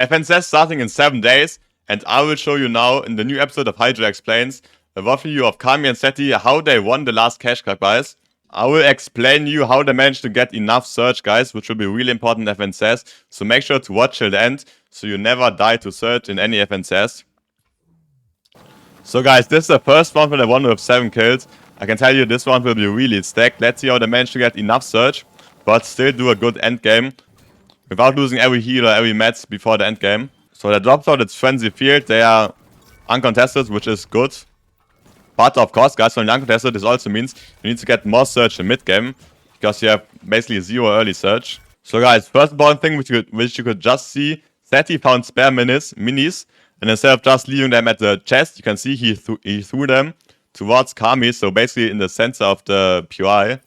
FNCS starting in 7 days, and I will show you now in the new episode of Hijoe Explains a overview of Kami and Setty, how they won the last cash card, guys. I will explain you how they managed to get enough search, guys, which will be really important in FNCS, so make sure to watch till the end, so you never die to search in any FNCS. So guys, this is the first round where they won with 7 kills. I can tell you this round will be really stacked. Let's see how they managed to get enough search, but still do a good endgame without losing every heal or every match before the endgame. So they dropped out its Frenzy Field. They are uncontested, which is good. But of course, guys, when you're uncontested, this also means you need to get more search in mid-game, because you have basically 0 early search. So guys, first important thing which you could just see, Setty found spare minis, and instead of just leaving them at the chest, you can see he threw them towards Kami, so basically in the center of the POI.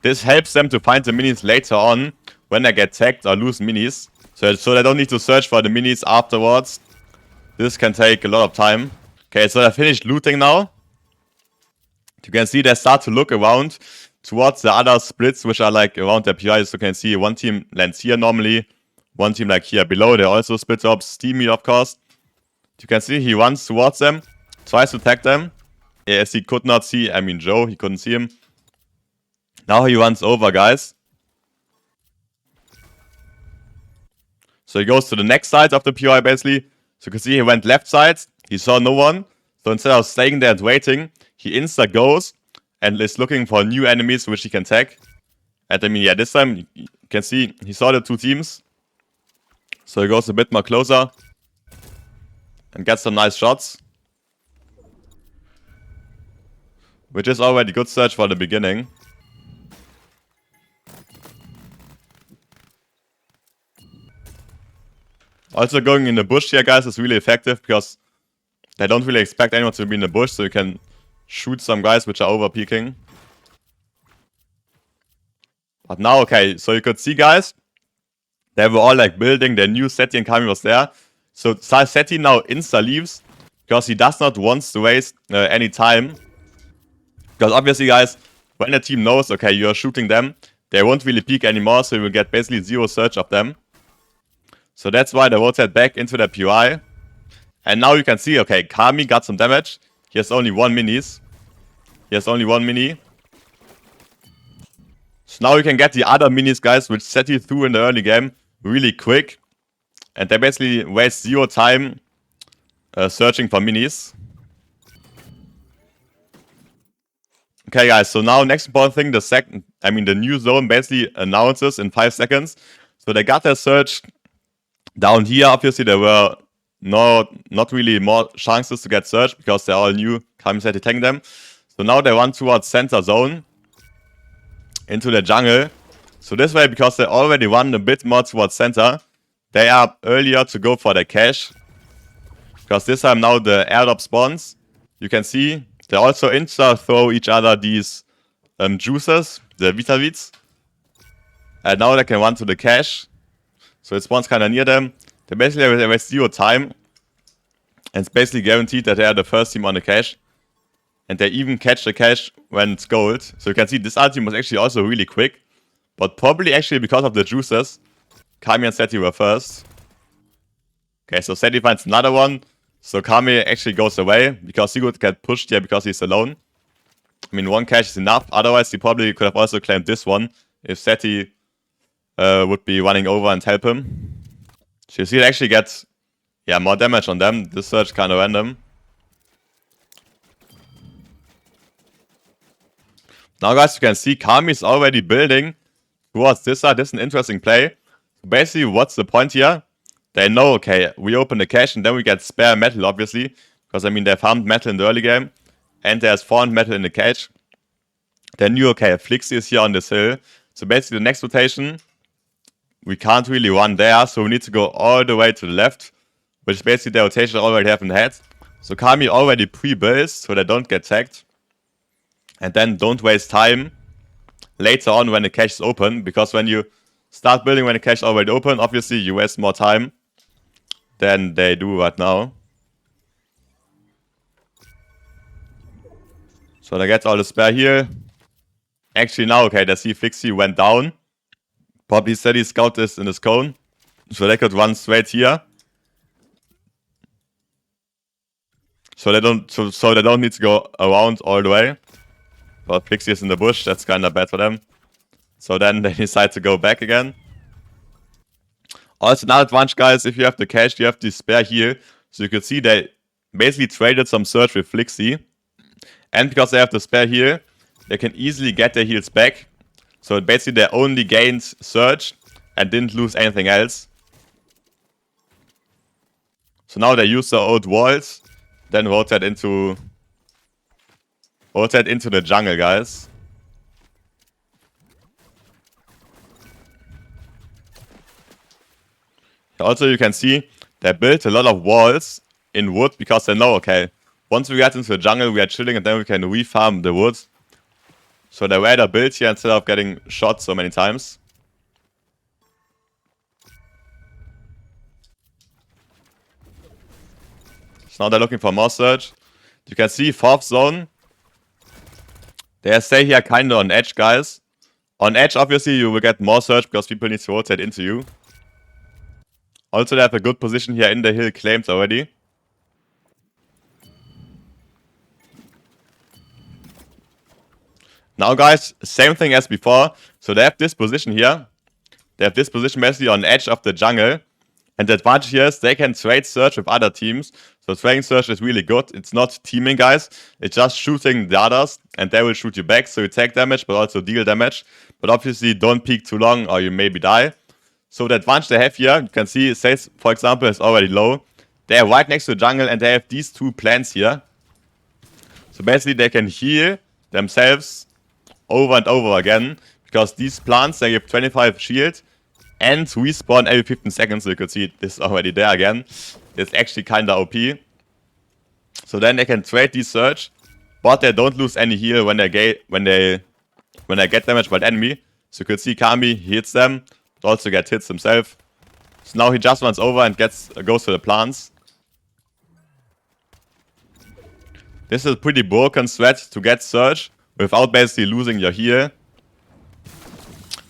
This helps them to find the minis later on, when they get tagged or lose minis. So they don't need to search for the minis afterwards. This can take a lot of time. Okay, so they finished looting now. You can see they start to look around towards the other splits, which are like around their PI. So you can see one team lands here normally, one team like here below. They also split up Steamy, of course. You can see he runs towards them, tries to tag them. As he could not see, Joe, he couldn't see him. Now he runs over, guys. So he goes to the next side of the POI, basically. So you can see he went left side. He saw no one. So instead of staying there and waiting, he insta goes and is looking for new enemies which he can tag. And this time you can see he saw the 2 teams. So he goes a bit more closer and gets some nice shots, which is already good search for the beginning. Also going in the bush here, guys, is really effective because they don't really expect anyone to be in the bush, so you can shoot some guys which are over peeking. But now, okay, so you could see, guys, they were all like building, they knew Setty and Kami was there. So Setty now insta leaves because he does not want to waste any time. Because obviously, guys, when the team knows, okay, you're shooting them, they won't really peek anymore, so you will get basically 0 search of them. So that's why they rotate back into the POI. And now you can see, okay, Kami got some damage. He has only 1 minis. He has only 1 mini. So now you can get the other minis, guys, which Setty threw in the early game really quick. And they basically waste 0 time searching for minis. Okay, guys, so now next important thing, the new zone basically announces in 5 seconds. So they got their search down here. Obviously, there were not really more chances to get search because they're all new. Kami Setty tagging them. So now they run towards center zone into the jungle. So this way, because they already run a bit more towards center, they are earlier to go for the cash. Because this time now the airdrop spawns. You can see they also throw each other these juices, the Vitavids. And now they can run to the cash. So it spawns kind of near them. They basically waste 0 time. And it's basically guaranteed that they are the first team on the cash. And they even catch the cash when it's gold. So you can see this team was actually also really quick. But probably actually because of the juices, Kami and Setty were first. Okay, so Setty finds another one. So Kami actually goes away because he would get pushed here because he's alone. 1 cash is enough. Otherwise, he probably could have also claimed this one if Setty would be running over and help him. So you see it actually gets more damage on them. This search kind of random. Now, guys, you can see Kami is already building towards this side. This is an interesting play. Basically, what's the point here? They know, okay, we open the cache and then we get spare metal, obviously. Because, they farmed metal in the early game. And there's 400 metal in the cache. They knew, okay, Flixi is here on this hill. So basically, the next rotation, we can't really run there. So we need to go all the way to the left. Which is basically the rotation I already have in the head. So Kami already pre-builds so they don't get tagged. And then don't waste time later on when the cache is open. Because when you start building when the cache is already open, obviously you waste more time than they do right now. So they get all the spare here. Actually now, okay, they see Flixi went down. Probably Setty scout is in his cone. So they could run straight here. So they don't need to go around all the way. But Pixie is in the bush, that's kinda bad for them. So then they decide to go back again. Also, another advantage, guys, if you have the cash, you have the spare heal. So you could see they basically traded some Surge with Flixie. And because they have the spare heal, they can easily get their heals back. So basically they only gained Surge and didn't lose anything else. So now they use the old walls, then rotate into the jungle, guys. Also, you can see they built a lot of walls in wood because they know, okay, once we get into the jungle, we are chilling and then we can refarm the wood. So they rather build here instead of getting shot so many times. So now they're looking for more Surge. You can see 4th zone. They stay here kind of on edge, guys. On edge, obviously, you will get more Surge because people need to rotate into you. Also, they have a good position here in the hill claimed already. Now, guys, same thing as before. So they have this position here. They have this position basically on the edge of the jungle. And the advantage here is they can trade Surge with other teams. So trading Surge is really good. It's not teaming, guys. It's just shooting the others. And they will shoot you back. So you take damage, but also deal damage. But obviously, don't peek too long or you maybe die. So the advantage they have here, you can see, Sales, for example, is already low. They are right next to the jungle and they have these 2 plants here. So basically, they can heal themselves over and over again. Because these plants, they give 25 shield and respawn every 15 seconds. So you could see this already there again. It's actually kinda OP. So then they can trade these Surge, but they don't lose any heal when they get damaged by the enemy. So you could see Kami hits them, but also get hits himself. So now he just runs over and goes to the plants. This is a pretty broken strat to get Surge without basically losing your heal.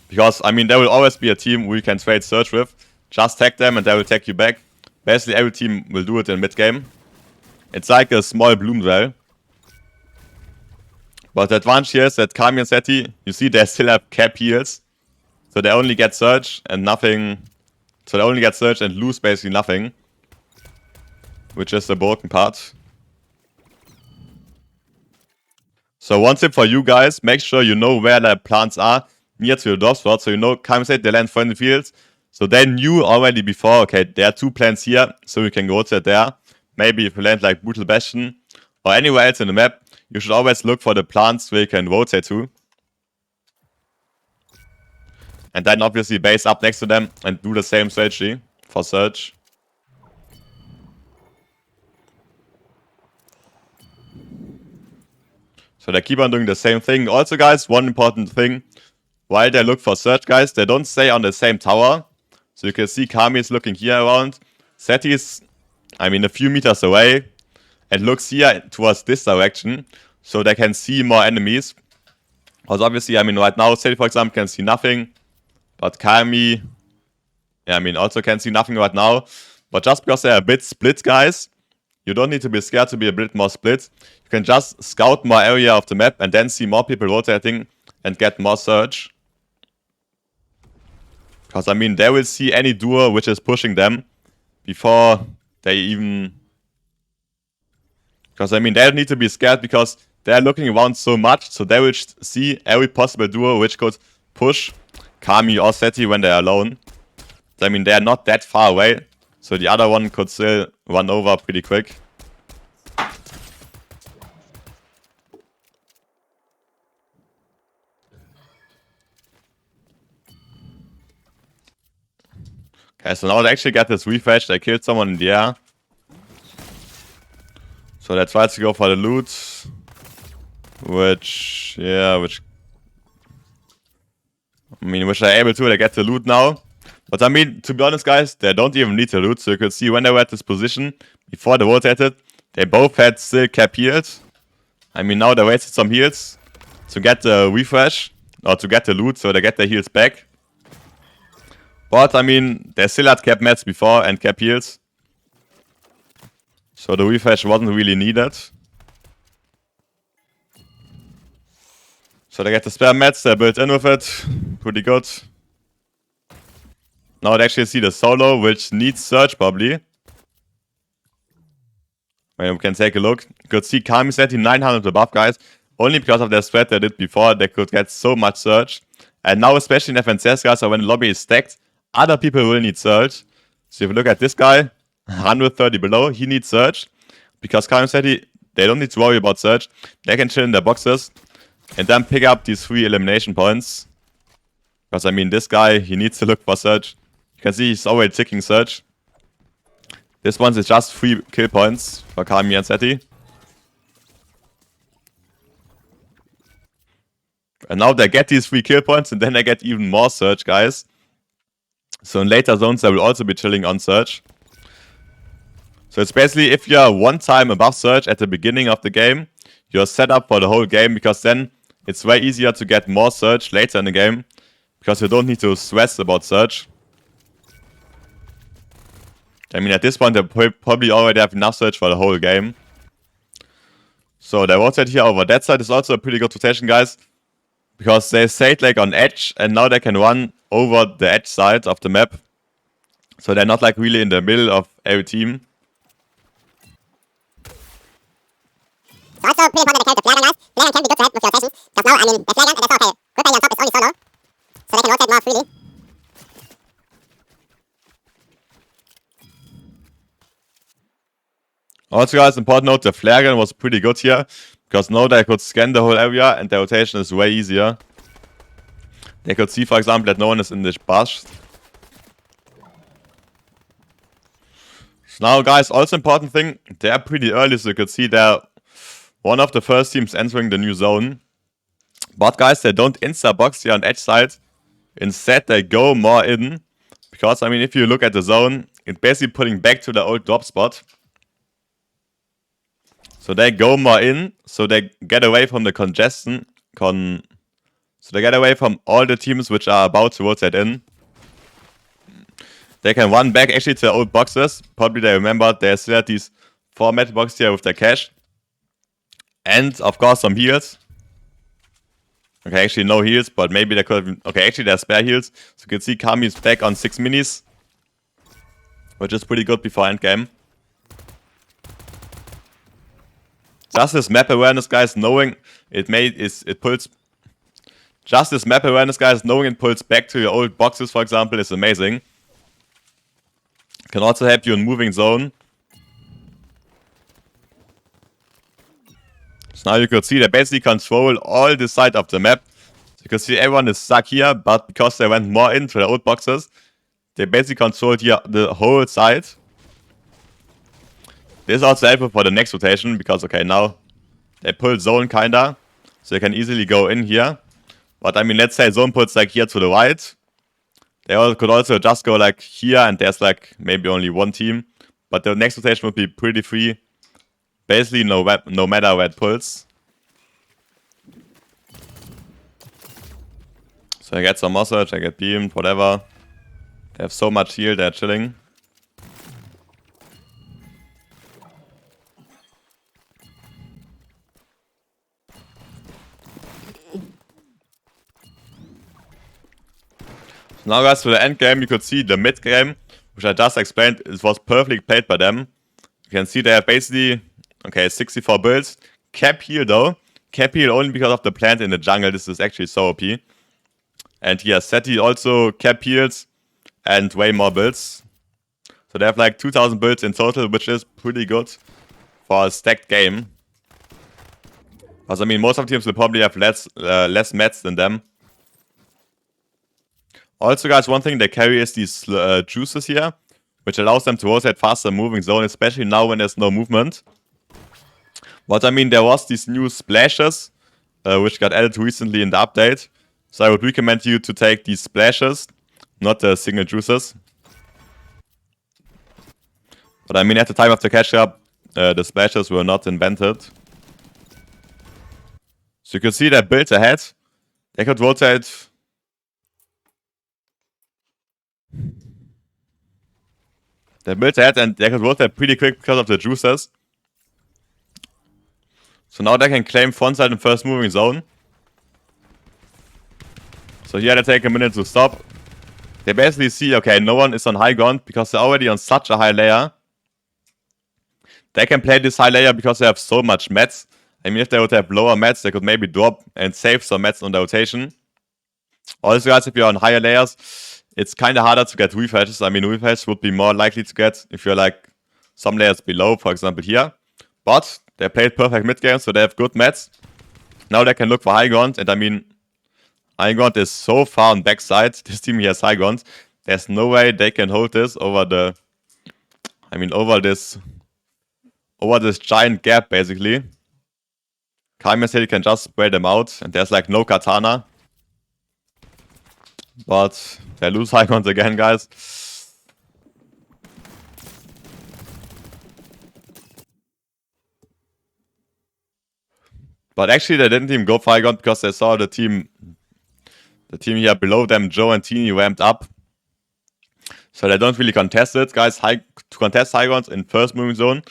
Because, I mean, there will always be a team we can trade Surge with. Just tag them and they will tag you back. Basically, every team will do it in mid-game. It's like a small bloom well. But the advantage here is that Kami and Setty, you see they still have cap heals. So they only get Surge and nothing. So they only get Surge and lose basically nothing. Which is the broken part. So one tip for you guys, make sure you know where the plants are near to your door spot. So you know, Kami said they land for in the fields. So they knew already before, okay, there are 2 plants here, so you can rotate there. Maybe if you land like Brutal Bastion or anywhere else in the map, you should always look for the plants where you can rotate to. And then obviously base up next to them and do the same strategy for Surge. So they keep on doing the same thing. Also, guys, one important thing. While they look for Surge, guys, they don't stay on the same tower. So you can see Kami is looking here around. Setty is, I mean, a few meters away. And looks here towards this direction. So they can see more enemies. Because obviously, I mean, right now, Setty, for example, can see nothing. But Kami, yeah, I mean, also can see nothing right now. But just because they're a bit split, guys, you don't need to be scared to be a bit more split. You can just scout more area of the map and then see more people rotating and get more Surge. Because, I mean, they will see any duo which is pushing them before they even... Because, I mean, they don't need to be scared because they're looking around so much. So they will see every possible duo which could push Kami or Setty when they're alone. So, I mean, they're not that far away. So the other one could still run over pretty quick. Okay, so now they actually get this refresh. They killed someone in the air. So they try to go for the loot. Which they're able to. They get the loot now. But I mean, to be honest, guys, they don't even need to loot. So you can see when they were at this position, before they rotated, they both had still cap heals. I mean, now they wasted some heals to get the refresh, or to get the loot, so they get their heals back. But I mean, they still had cap mats before and cap heals. So the refresh wasn't really needed. So they get the spare mats, they're built in with it. Pretty good. Now they actually see the solo, which needs Surge probably. We can take a look. You could see Kami Setty 900 above, guys. Only because of their spread they did before, they could get so much Surge. And now, especially in FNCS, guys, so when the lobby is stacked, other people will need Surge. So if you look at this guy, 130 below, he needs Surge. Because Kami Setty, they don't need to worry about Surge. They can chill in their boxes and then pick up these 3 elimination points. Because, I mean, this guy, he needs to look for Surge. You can see he's already ticking Surge. This one is just 3 kill points for Kami and Setty. And now they get these 3 kill points and then they get even more Surge, guys. So in later zones, they will also be chilling on Surge. So it's basically if you're one time above Surge at the beginning of the game, you're set up for the whole game, because then it's way easier to get more Surge later in the game, because you don't need to stress about Surge. I mean, at this point, they probably already have enough Surge for the whole game. So they rotate here over that side is also a pretty good rotation, guys, because they stayed like on edge, and now they can run over the edge side of the map. So they're not like really in the middle of every team. So also pretty important that they carry the Flagger, guys. Flagger can be good to help with your rotation. Because now, I mean, the Flagger, and that's okay. Good on top is only solo. So they can rotate more freely. Also, guys, important note, the Flagger was pretty good here. Because now they could scan the whole area and the rotation is way easier. They could see, for example, that no one is in this bush. So now, guys, also important thing, they're pretty early, so you could see they're one of the first teams entering the new zone. But, guys, they don't insta-box here on edge side. Instead, they go more in. Because, I mean, if you look at the zone, it's basically putting back to the old drop spot. So they go more in, so they get away from the congestion. So they get away from all the teams which are about to rotate in. They can run back actually to their old boxes. Probably they remember they still had these 4 metal boxes here with their cash. And of course some heals. Okay, actually no heals, but maybe they could have... Okay, actually there's spare heals. So you can see Kami is back on 6 minis. Which is pretty good before endgame. Just this map awareness, guys, knowing it pulls... Just this map awareness, guys, knowing it pulls back to your old boxes, for example, is amazing. Can also help you in moving zone. So now you could see they basically control all the side of the map. So you can see everyone is stuck here, but because they went more into their old boxes, they basically controlled here the whole side. This is also helpful for the next rotation, because, okay, now they pull zone kinda, so they can easily go in here. But I mean, let's say zone pulls like here to the right. They could also just go like here, and there's like maybe only one team. But the next rotation would be pretty free. Basically, no matter where it pulls. So I get some more search, I get beamed, whatever. They have so much heal, they're chilling. Now, guys, for the end game, you could see the mid game, which I just explained, it was perfectly played by them. You can see they have basically, okay, 64 builds. Cap heal though. Cap heal only because of the plant in the jungle. This is actually so OP. And here, Setty also cap heals and way more builds. So they have like 2000 builds in total, which is pretty good for a stacked game. Because, I mean, most of the teams will probably have less mats than them. Also, guys, one thing they carry is these juices here, which allows them to rotate faster moving zone, especially now when there's no movement. But I mean, there was these new splashes, which got added recently in the update. So I would recommend you to take these splashes, not the single juices. But I mean, at the time of the catch up, the splashes were not invented. So you can see that built ahead. They could rotate. They built ahead and they could rotate pretty quick because of the juices. So now they can claim frontside and first moving zone. So here they take a minute to stop. They basically see, okay, no one is on high ground because they're already on such a high layer. They can play this high layer because they have so much mats. I mean, if they would have lower mats, they could maybe drop and save some mats on the rotation. Also, guys, if you're on higher layers, it's kind of harder to get refreshes. I mean, refreshes would be more likely to get if you're like some layers below, for example, here. But they played perfect mid game, so they have good mats. Now they can look for high ground, and I mean, high ground is so far on backside. This team here has high ground. There's no way they can hold this over the... I mean, over this giant gap, basically. Kami said he can just spray them out, and there's like no katana. But they lose high ground again, guys. But actually, they didn't even go for high ground because they saw the team here below them, Joe and Teeny, ramped up. So they don't really contest it, guys. To contest high ground in first moving zone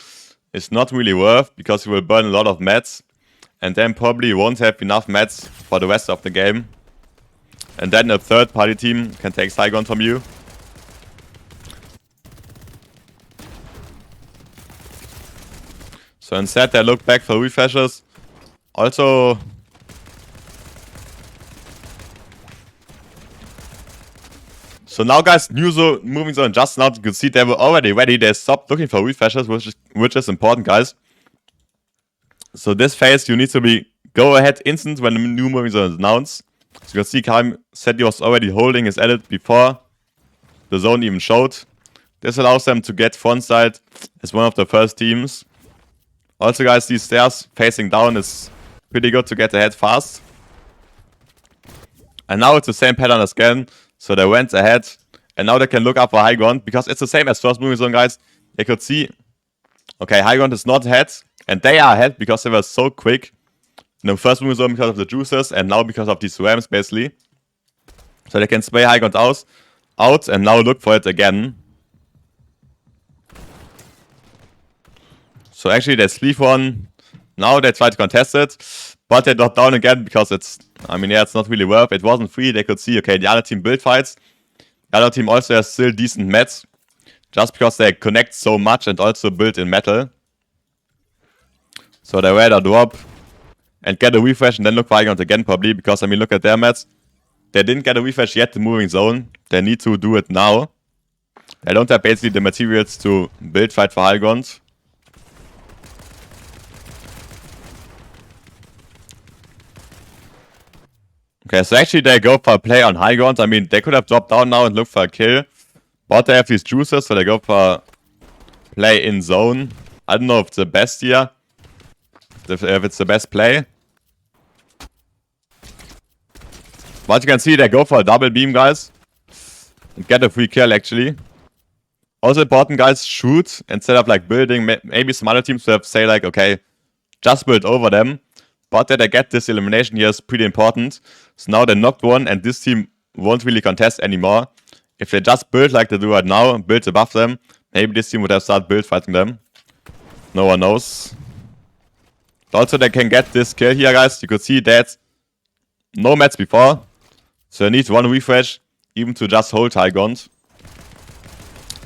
is not really worth because you will burn a lot of mats. And then probably won't have enough mats for the rest of the game. And then a third party team can take high ground from you. So instead they look back for refreshes. Also, so now, guys, new moving zone just now. You can see they were already ready. They stopped looking for refreshes, which is important, guys. So this phase, you need to be go ahead instant when the new moving zone is announced. So you can see Setty was already holding his edit before the zone even showed. This allows them to get frontside as one of the first teams. Also, guys, these stairs facing down is pretty good to get ahead fast. And now it's the same pattern as again. So they went ahead. And now they can look up for high ground. Because it's the same as first moving zone, guys. They could see, okay, high ground is not ahead. And they are ahead because they were so quick. In the first moving zone because of the juices. And now because of these rams, basically. So they can spray high ground out and now look for it again. So actually they sleep one. Now they try to contest it, but they drop down again because it's, I mean, yeah, it's not really worth. It wasn't free. They could see, okay, the other team build fights. The other team also has still decent mats, just because they connect so much and also build in metal. So they rather drop and get a refresh and then look for high ground again, probably, because, I mean, look at their mats. They didn't get a refresh yet, the moving zone. They need to do it now. They don't have basically the materials to build fight for high ground. Okay, so actually they go for a play on high ground. I mean, they could have dropped down now and looked for a kill. But they have these juices, so they go for a play in zone. I don't know if it's the best here. If it's the best play. But you can see they go for a double beam, guys. And get a free kill, actually. Also important, guys, shoot instead of like building. Maybe some other teams will have say like, okay, just build over them. But that I get this elimination here is pretty important. So now they knocked one and this team won't really contest anymore. If they just build like they do right now, build above them, maybe this team would have started build fighting them. No one knows. Also they can get this kill here, guys. You could see that no mats before. So they need one refresh even to just hold high ground.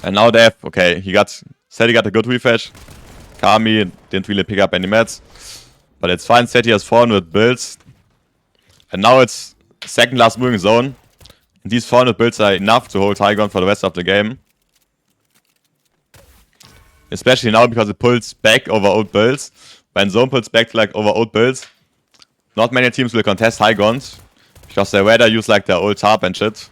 And now they have, okay, Setty got a good refresh. Kami didn't really pick up any mats. But it's fine, Setty has 400 builds. And now it's second last moving zone. And these 400 builds are enough to hold high ground for the rest of the game. Especially now because it pulls back over old builds. When zone pulls back like over old builds, not many teams will contest high ground. Because they rather use like their old tarp and shit.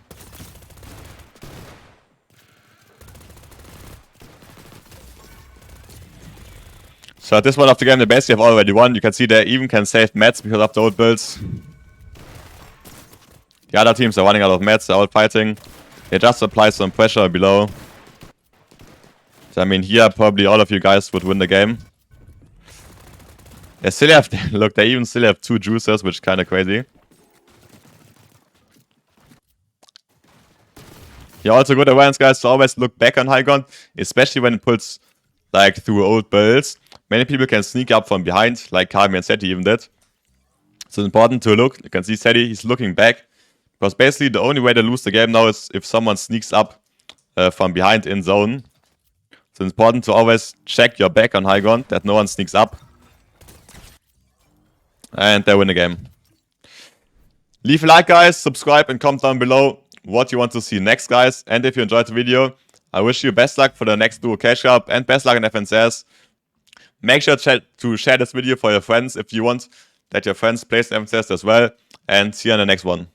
So at this point of the game, the base have already won. You can see they even can save mats because of the old builds. The other teams are running out of mats, they're all fighting. They just apply some pressure below. So I mean here probably all of you guys would win the game. They still have, look, they even still have 2 juicers, which is kind of crazy. Yeah, also good awareness, guys, to always look back on high ground, especially when it pulls like through old builds. Many people can sneak up from behind, like Kami and Setty even did. So it's important to look. You can see Setty, he's looking back. Because basically the only way to lose the game now is if someone sneaks up from behind in zone. So it's important to always check your back on high ground, that no one sneaks up. And they win the game. Leave a like, guys, subscribe, and comment down below what you want to see next, guys. And if you enjoyed the video, I wish you best luck for the next duo cash up and best luck in FNCS. Make sure to share this video for your friends if you want that your friends play FNCS as well. And see you in the next one.